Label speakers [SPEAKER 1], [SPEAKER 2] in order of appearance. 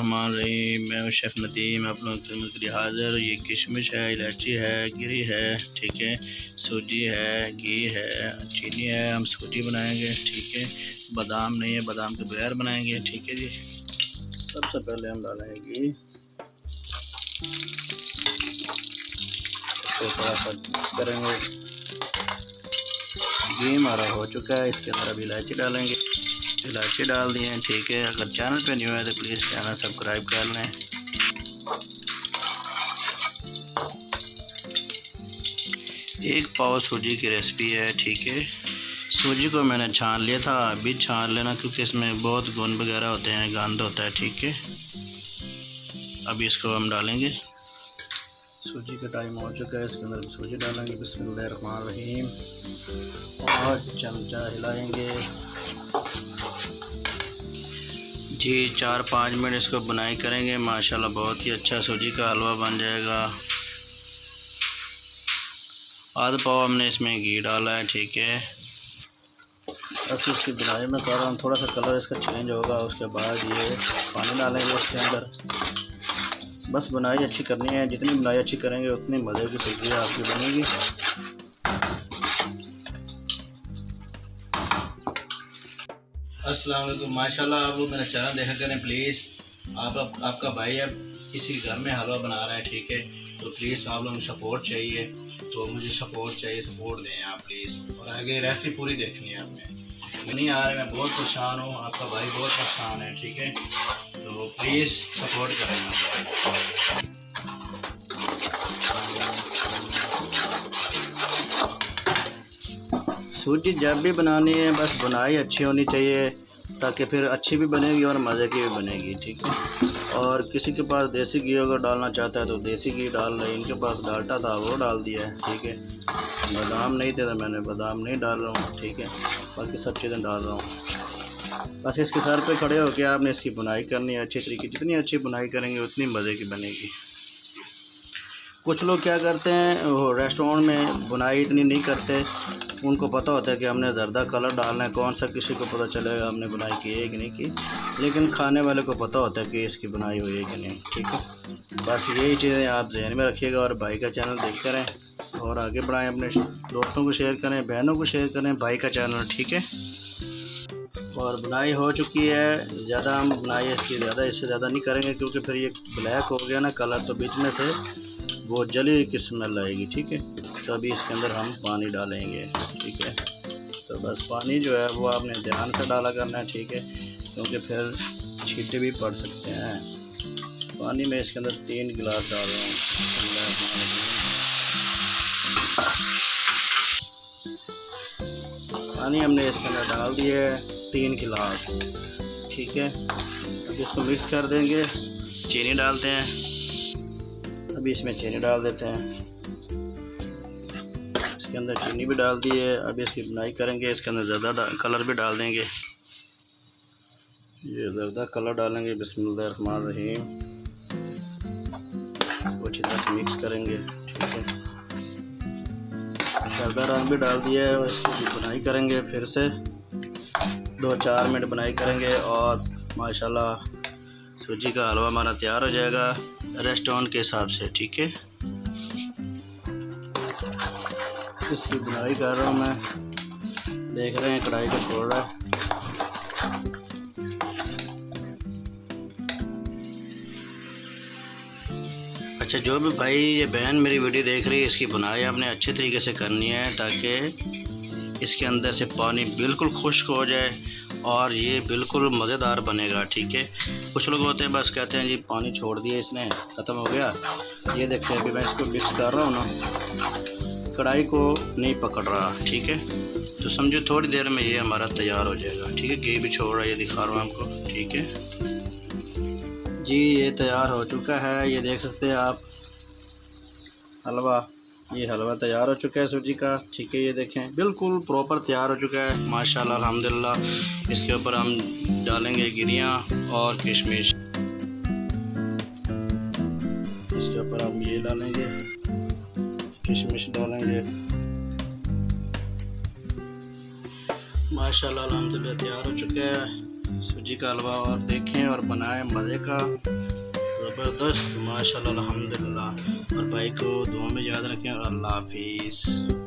[SPEAKER 1] बिस्मिल्लाहिर्रहमानिर्रहीम। मैं हूँ शेफ़ नदीम, आप लोगों के लिए हाज़िर। ये किशमिश है, इलायची है, गिरी है, ठीक है, सूजी है, घी है, चीनी है। हम सूजी बनाएंगे, ठीक है, बादाम नहीं है, बादाम के बगैर बनाएंगे, ठीक है जी। सबसे पहले हम डालेंगे घी, इसको थोड़ा सा करेंगे। घी हमारा हो चुका है, इसके अंदर अभी इलायची डालेंगे। इलायची डाल दिए, ठीक है। अगर चैनल पे न्यू है तो प्लीज़ चैनल सब्सक्राइब कर लें। एक पाव सूजी की रेसिपी है, ठीक है। सूजी को मैंने छान लिया था, अभी छान लेना क्योंकि इसमें बहुत गुण वगैरह होते हैं, गंद होता है, ठीक है। अभी इसको हम डालेंगे। सूजी का टाइम हो चुका है, इसके अंदर सूजी डालेंगे। बिस्मिल्लाहिर्रहमानिर्रहीम और चमचा हिलाएंगे जी। 4-5 मिनट इसको बुनाई करेंगे। माशाल्लाह बहुत ही अच्छा सूजी का हलवा बन जाएगा। आधा पाव हमने इसमें घी डाला है, ठीक है। बस इसकी बुनाई में कर रहा हूँ, थोड़ा सा कलर इसका चेंज होगा, उसके बाद ये पानी डालेंगे इसके अंदर। बस बुनाई अच्छी करनी है, जितनी बुनाई अच्छी करेंगे उतनी मज़े की सब्ज़ी आपकी बनेगी। अस्सलाम वालेकुम। माशाल्लाह आप लोग मेरा चैनल देखा करें प्लीज़। आपका भाई अब किसी घर में हलवा बना रहा है, ठीक है, तो प्लीज़ आप लोगों को सपोर्ट चाहिए, तो मुझे सपोर्ट चाहिए, सपोर्ट दें आप प्लीज़। और आगे रेसिपी पूरी देखनी है आपने। नहीं आ रहा है, मैं बहुत परेशान हूँ, आपका भाई बहुत परेशान है, ठीक है, तो प्लीज़ सपोर्ट करें। सूजी जब भी बनानी है बस बुनाई अच्छी होनी चाहिए, ताकि फिर अच्छी भी बनेगी और मज़े की भी बनेगी, ठीक है। और किसी के पास देसी घी अगर डालना चाहता है तो देसी घी डाल रहे, इनके पास डालटा था वो डाल दिया है, ठीक है। बादाम नहीं थे तो मैंने बादाम नहीं डाल रहा हूँ, ठीक है। बाकी सब चीज़ें डाल रहा हूँ। बस इसके सर पे खड़े होकर आपने इसकी बुनाई करनी है अच्छी तरीके। जितनी अच्छी बुनाई करेंगे उतनी मज़े की बनेगी। कुछ लोग क्या करते हैं, वो रेस्टोरेंट में बुनाई इतनी नहीं करते, उनको पता होता है कि हमने ज़र्दा कलर डालना है, कौन सा किसी को पता चलेगा हमने बुनाई की है कि नहीं की, लेकिन खाने वाले को पता होता है कि इसकी बुनाई हुई है कि नहीं, ठीक है। बस यही चीज़ें आप ध्यान में रखिएगा और भाई का चैनल देखते रहें और आगे बढ़ाएं। अपने दोस्तों को शेयर करें, बहनों को शेयर करें भाई का चैनल, ठीक है। और बुनाई हो चुकी है, ज़्यादा हम बुनाई इसकी इससे ज़्यादा नहीं करेंगे क्योंकि फिर ये ब्लैक हो गया ना कलर, तो बीच में से वो जली की स्मेल आएगी, ठीक है। तो अभी इसके अंदर हम पानी डालेंगे, ठीक है। तो बस पानी जो है वो आपने ध्यान से डाला करना है, ठीक है, क्योंकि फिर छींटे भी पड़ सकते हैं। पानी में इसके अंदर 3 गिलास डाल रहा हूँ। पानी हमने इसके अंदर डाल दिया है 3 गिलास, ठीक है। अब इसको मिक्स कर देंगे। चीनी डालते हैं, अभी इसमें चीनी डाल देते हैं। इसके अंदर चीनी भी डाल दी है। अभी इसकी बुनाई करेंगे, इसके अंदर ज़्यादा कलर भी डाल देंगे। ये ज़्यादा कलर डालेंगे। बिस्मिल्लाहिर्रहमानिर्रहीम। इसको अच्छी तरह से मिक्स करेंगे, ठीक है। ज़्यादा रंग भी डाल दिया है। इसकी बुनाई करेंगे, फिर से 2-4 मिनट बुनाई करेंगे और माशाल्लाह सूजी का हलवा हमारा तैयार हो जाएगा रेस्टोरेंट के हिसाब से, ठीक है। इसकी बुनाई कर रहा हूँ मैं, देख रहे हैं कढ़ाई को छोड़ रहा है। अच्छा, जो भी भाई ये बहन मेरी वीडियो देख रही है, इसकी बुनाई आपने अच्छे तरीके से करनी है ताकि इसके अंदर से पानी बिल्कुल खुश्क हो जाए और ये बिल्कुल मज़ेदार बनेगा, ठीक है। कुछ लोग होते हैं बस कहते हैं जी पानी छोड़ दिया इसने, ख़त्म हो गया। ये देखते हैं, अभी मैं इसको मिक्स कर रहा हूँ ना, कढ़ाई को नहीं पकड़ रहा, ठीक है। तो समझो थोड़ी देर में ये हमारा तैयार हो जाएगा, ठीक है। घी भी छोड़ रहा है, ये दिखा रहा हूँ आपको, ठीक है जी। ये तैयार हो चुका है, ये देख सकते हैं आप हलवा। ये हलवा तैयार हो चुका है सूजी का, ठीक है। ये देखें बिल्कुल प्रॉपर तैयार हो चुका है माशाल्लाह अल्हम्दुलिल्लाह। इसके ऊपर हम डालेंगे गिरियाँ और किशमिश। इसके ऊपर हम ये डालेंगे, किशमिश डालेंगे। माशाल्लाह अल्हम्दुलिल्लाह तैयार हो चुका है सूजी का हलवा। और देखें सीखें और बनाएं मज़े का, ज़बरदस्त माशाल्लाह अल्हम्दुलिल्लाह। और भाई को दुआ में याद रखें और अल्लाह हाफिज़।